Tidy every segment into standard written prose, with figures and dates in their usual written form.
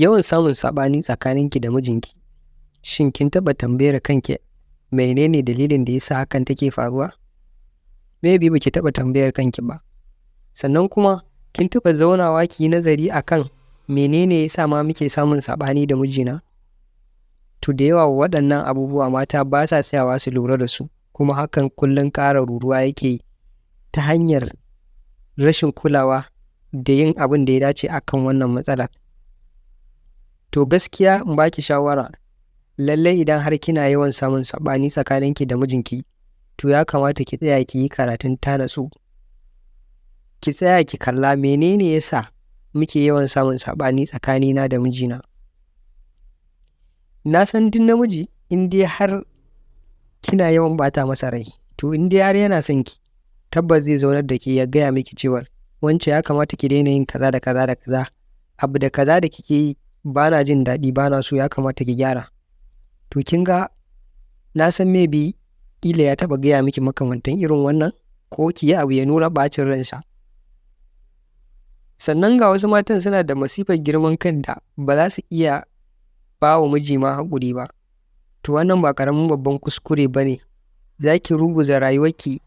Yawan samun saɓani tsakaninki da mijinki, shin kin taɓa tambayar kanki menene dalilin da ya sa hakan take faruwa? Maybe ba ki taɓa tambayar kanki ba. Sannan kuma kin taɓa zaunawa ki yi nazari akan menene ya sa ma muke samun saɓani da mijina? To da yawa waɗannan abubuwa mata ba sa tsayawa su lura da su, kuma hakan kullum ƙara ruruwa yake yi ta hanyar rashin kulawa da yin abin da ya dace akan wannan matsala. To gaskiya in baki shawara, lallai idan har kina yawan samun saɓani tsakaninki da mijinki, to ya kamata ki tsaya ki yi karatun ta natsu. Ki tsaya ki kalla menene ya sa muke yawan samun saɓani tsakanina da mijina. Na san duk namiji in dai har kina yawan ɓata masa rai, to in dai har yana son ki, tabbas zai zaunar da ke ya gaya miki cewar wance ya kamata ki daina yin kaza da kaza da kaza. Abu da kaza da kike yi ba na jin daɗi, ba na so, ya kamata ki gyara. To kin ga, na san maybe ƙila ya taɓa gaya miki makamantan irin wannan, ko ki yi abu ya nuna ɓacin ransa. Sannan ga wasu matan suna da masifar girman kan da ba za su iya ba wa miji ma haƙuri ba. To wannan ba ƙaramin babban kuskure ba ne. Za ki ruguza rayuwarki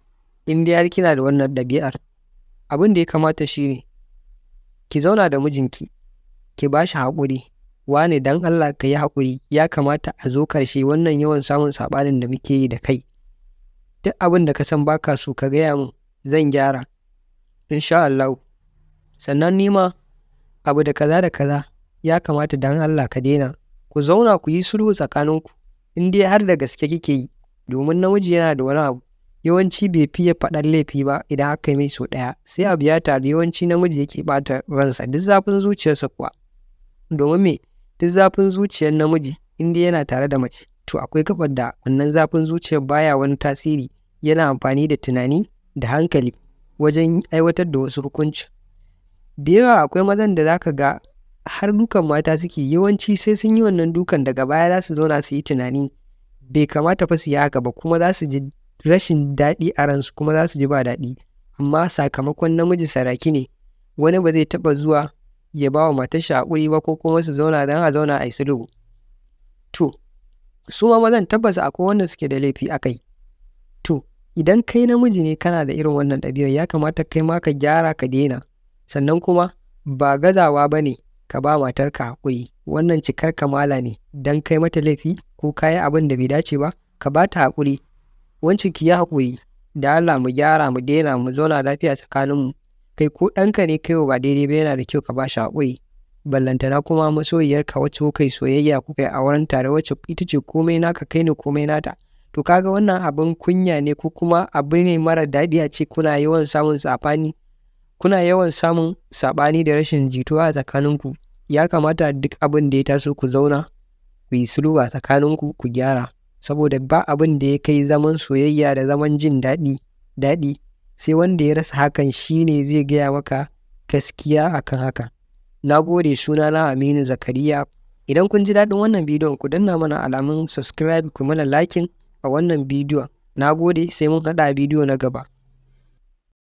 in dai har kina da wannan ɗabi'ar. Abin da ya kamata shi ne ki zauna da mijinki, ki ba shi haƙuri. Wane dan Allah ka yi haƙuri, ya kamata a zo ƙarshe wannan yawan samun saɓanin da muke yi da kai. Duk abin da ka san baka so ka gaya min, zan gyara insha Allah. Sannan ni ma abu da kaza ya kamata dan Allah ka daina. Ku zauna ku yi sulhu tsakaninku in dai har da gaske kike yi, domin namiji yana da wani abu, yawanci bai fiye faɗar laifi ba idan aka yi mai sau ɗaya, sai abu ya taru yawanci namiji yake ɓata ransa duk zafin zuciyarsa kuwa. Domin me? Duk zafin zuciyar namiji in dai yana tare da mace, to akwai gaɓar da wannan zafin zuciyar baya wani tasiri, yana amfani da tunani da hankali wajen aiwatar da wasu hukunci. Da yawa akwai mazan da za ka ga har dukan mata suke, yawanci sai sun yi wannan dukan daga baya za su zauna su yi tunani bai kamata fa su yi haka ba, kuma za su ji rashin daɗi a ransu, kuma za su ji ba daɗi. Amma sakamakon namiji saraki ne, wani ba zai taɓa zuwa ya ba wa matar shi haƙuri ba, ko kuma su zauna don a zauna a yi sulhu. To su ma mazan tabbas akwai wanda suke da laifi a kai. To idan kai namiji ne kana da irin wannan ɗabi'ar, ya kamata kai ma ka gyara ka daina. Sannan kuma ba gazawa ba ne ka ba matarka haƙuri, wannan cikar kamala ne. Don kai mata laifi ko ka yi abin da bai dace ba, ka ba ta haƙuri. Wancan ki yi haƙuri, da Allah mu gyara mu daina, mu zauna lafiya tsakaninmu. Kai ko ɗanka ne kai ba daidai ba, yana da kyau ka ba shi haƙuri. Ballantana kuma masoyiyarka wacce kuka yi soyayya, kuka yi auren tare, wacce ita ce komai naka, kai ne komai nata. To kaga wannan abin kunya ne, ko kuma abu ne mara daɗi a ce kuna yawan samun saɓani, kuna yawan samun saɓani da rashin jituwa a tsakaninku. Ya kamata duk abin da ya taso ku zauna ku yi sulhu a tsakaninku, ku gyara. Saboda ba abin da ya kai zaman soyayya da zaman jin daɗi, sai wanda ya rasa hakan shi ne zai gaya maka gaskiya akan haka. Na gode, sunana Aminu Zakariya. Idan kun ji daɗin wannan bidiyon, ku danna mana alamun subscribe, ku mana liking a wannan bidiyon. Na gode, sai mun haɗa bidiyo na gaba.